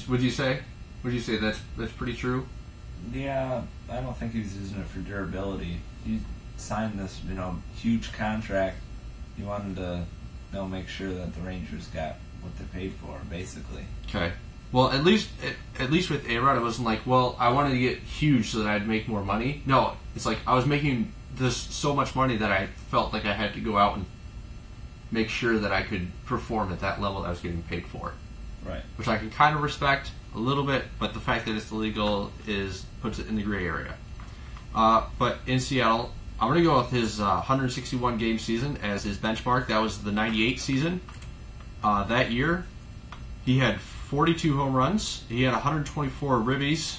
Would you say that's pretty true? Yeah, I don't think he's using it for durability. He signed this, huge contract. He wanted to, make sure that the Rangers got what they paid for, basically. Okay. Well, at least with A-Rod, it wasn't like, well, I wanted to get huge so that I'd make more money. No, it's like I was making this so much money that I felt like I had to go out and make sure that I could perform at that level that I was getting paid for. Right. Which I can kind of respect a little bit, but the fact that it's illegal puts it in the gray area. But in Seattle, I'm going to go with his 161 game season as his benchmark. That was the 98 season. That year, he had 42 home runs. He had 124 ribbies,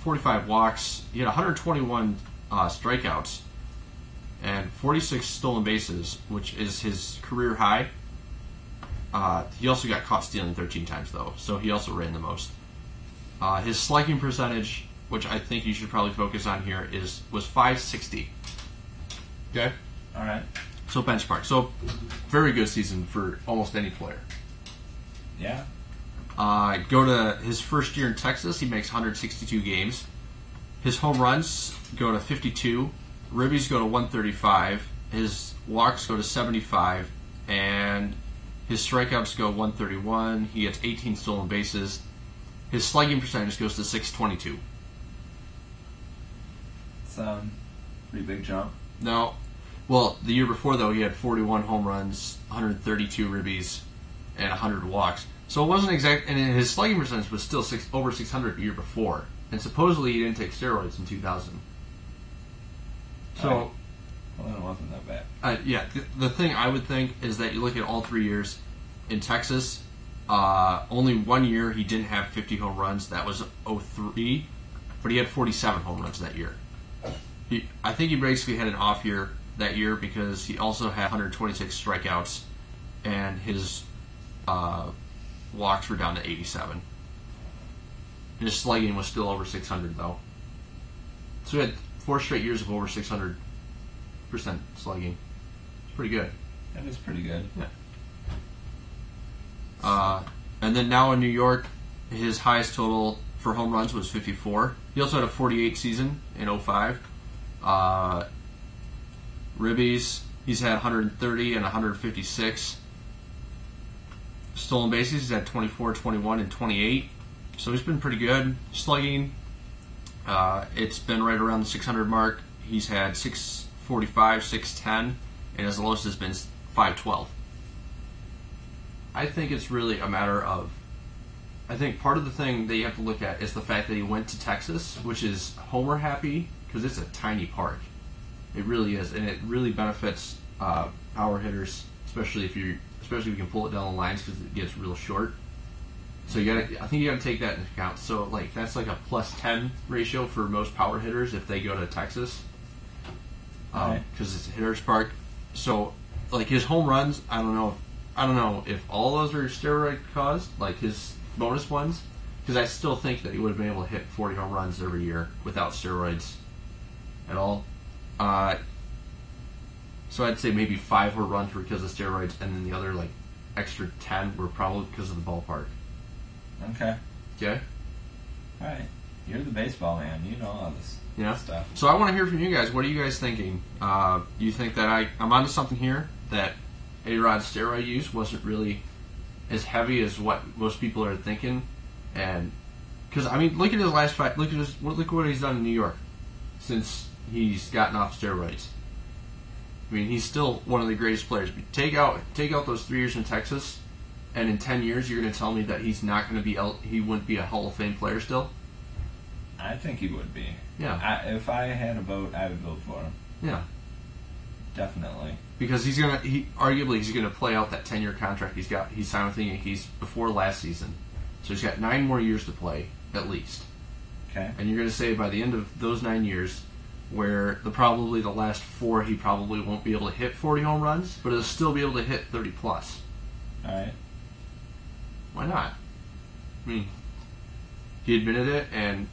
45 walks. He had 121 strikeouts and 46 stolen bases, which is his career high. He also got caught stealing 13 times, though, so he also ran the most. His slugging percentage, which I think you should probably focus on here, was .560. Okay? All right. So benchmark. So very good season for almost any player. Yeah. Go to his first year in Texas, he makes 162 games. His home runs go to 52. Ribbies go to 135. His walks go to 75. And his strikeouts go 131. He gets 18 stolen bases. His slugging percentage goes to .622. It's a pretty big jump. No. Well, the year before, though, he had 41 home runs, 132 ribbies, and 100 walks. So it wasn't exact, and his slugging percentage was still over 600 the year before. And supposedly he didn't take steroids in 2000. So, well, then it wasn't that bad. Yeah, the thing I would think is that you look at all 3 years in Texas. Only 1 year he didn't have 50 home runs. That was 03, but he had 47 home runs that year. I think he basically had an off year that year because he also had 126 strikeouts, and his walks were down to 87. His slugging was still over 600, though. So he had 4 straight years of over 600% slugging. It's pretty good. That is pretty good. Yeah. And then now in New York, his highest total for home runs was 54. He also had a 48 season in 05. Ribbies, he's had 130 and 156. Stolen bases, he's had 24, 21, and 28. So he's been pretty good. Slugging, it's been right around the 600 mark. He's had 645, 610, and his lowest has been 512. I think it's really a matter of, I think part of the thing that you have to look at is the fact that he went to Texas, which is homer happy, because it's a tiny park. It really is, and it really benefits power hitters, especially if you can pull it down the lines because it gets real short. So I think you got to take that into account. So like that's like a +10 ratio for most power hitters if they go to Texas, because it's a hitter's park. So like his home runs, I don't know if all those are steroid caused, like his bonus ones, because I still think that he would have been able to hit 40 home runs every year without steroids at all. So I'd say maybe 5 were runs because of steroids, and then the other like extra 10 were probably because of the ballpark. Okay. Okay. All right. You're the baseball man. You know all this stuff. So I want to hear from you guys. What are you guys thinking? You think that I'm onto something here? That A-Rod's steroid use wasn't really as heavy as what most people are thinking, and because I mean, look at his last fight. Look what he's done in New York since he's gotten off steroids. I mean, he's still one of the greatest players. But take out those 3 years in Texas, and in 10 years, you're going to tell me that he's not going to be he wouldn't be a Hall of Fame player still? I think he would be. Yeah. If I had a vote, I would vote for him. Yeah. Definitely. Because arguably he's gonna play out that 10-year contract he's got. He's signed with the Yankees before last season, so he's got 9 more years to play at least. Okay. And you're gonna say by the end of those 9 years, where probably the last 4 he probably won't be able to hit 40 home runs, but he'll still be able to hit 30 plus. All right. Why not? I mean, he admitted it, and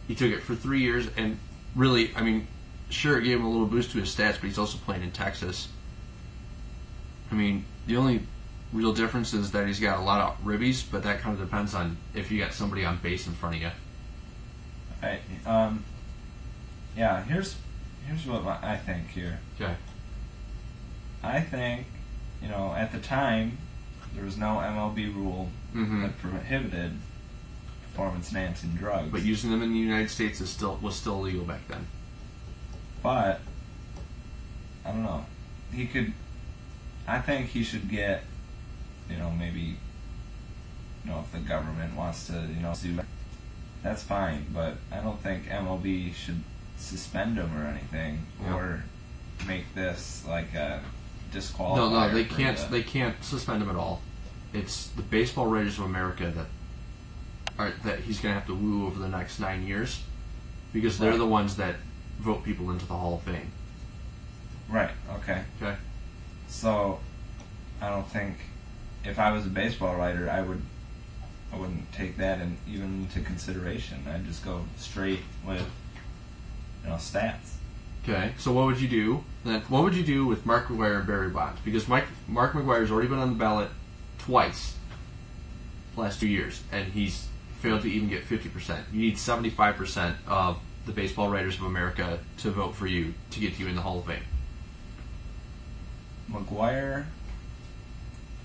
he took it for 3 years, and really, I mean, sure, it gave him a little boost to his stats, but he's also playing in Texas. I mean, the only real difference is that he's got a lot of ribbies, but that kind of depends on if you got somebody on base in front of you. Right. Yeah. Here's what I think here. Okay. I think, at the time there was no MLB rule that prohibited performance-enhancing drugs. But using them in the United States was still illegal back then. But I don't know. I think he should get, maybe, if the government wants to, sue, that's fine. But I don't think MLB should suspend him or anything, or make this like a disqualifier. No, they can't. They can't suspend him at all. It's the Baseball Writers of America that he's going to have to woo over the next 9 years, because they're the ones that vote people into the Hall of Fame. Right. Okay. Okay. So, I don't think if I was a baseball writer, I wouldn't take that even into consideration. I'd just go straight with stats. Okay. So what would you do? Then what would you do with Mark McGwire and Barry Bonds? Because Mark McGwire's already been on the ballot twice the last 2 years, and he's failed to even get 50%. You need 75% of the Baseball Writers of America to vote for you to get you in the Hall of Fame. McGwire,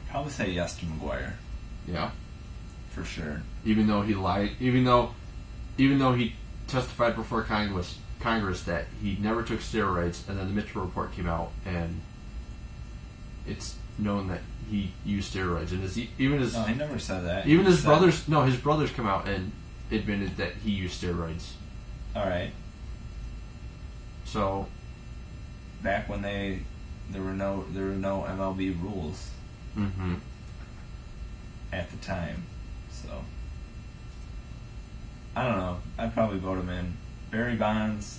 probably say yes to McGwire. Yeah. For sure. Even though he lied, even though he testified before Congress that he never took steroids, and then the Mitchell report came out, and it's known that he used steroids, and no, he never said that. Even his brothers come out and admitted that he used steroids. All right. So, back when there were no MLB rules at the time, so I don't know. I'd probably vote him in. Barry Bonds,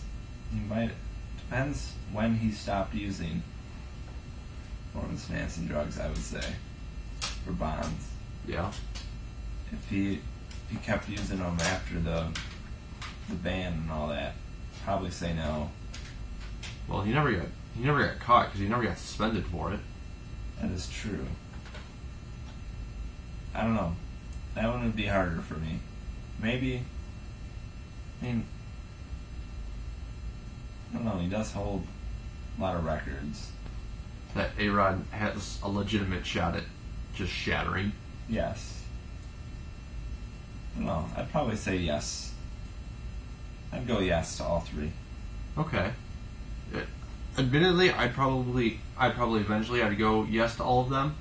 depends when he stopped using performance-enhancing drugs, I would say, for Bonds. Yeah. If he kept using them after the ban and all that, probably say no. Well, he never got caught because he never got suspended for it. That is true. I don't know. That one would be harder for me. Maybe. I don't know. He does hold a lot of records. That A-Rod has a legitimate shot at just shattering. Yes. I don't know. I'd probably say yes. I'd go yes to all three. Okay. Admittedly, I'd probably eventually I'd go yes to all of them.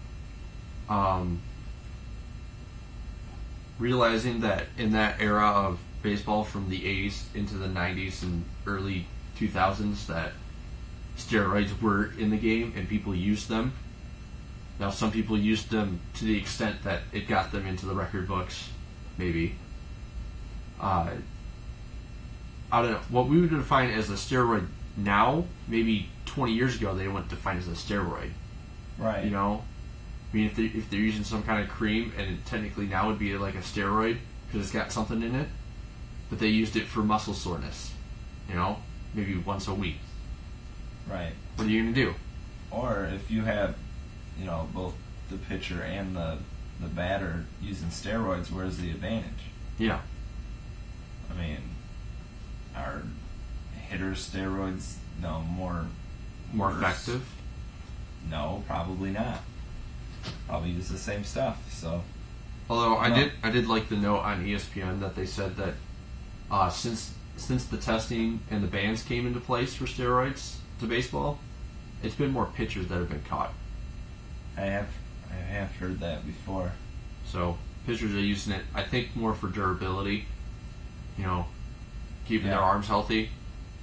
Realizing that in that era of baseball from the 80s into the 90s and early 2000s that steroids were in the game and people used them. Now some people used them to the extent that it got them into the record books, maybe. I don't know. What we would define as a steroid now, maybe 20 years ago, they wouldn't define as a steroid. Right. If they're using some kind of cream, and it technically now would be like a steroid because it's got something in it, but they used it for muscle soreness, maybe once a week. Right. What are you going to do? Or if you have, both the pitcher and the batter using steroids, where's the advantage? Yeah. Are hitters' steroids more effective? No, probably not. Probably use the same stuff. So, although I did like the note on ESPN that they said that since the testing and the bans came into place for steroids to baseball, it's been more pitchers that have been caught. I have heard that before. So pitchers are using it, I think, more for durability. Keeping their arms healthy.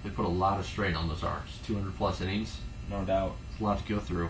They put a lot of strain on those arms. 200 plus innings. No doubt. It's a lot to go through.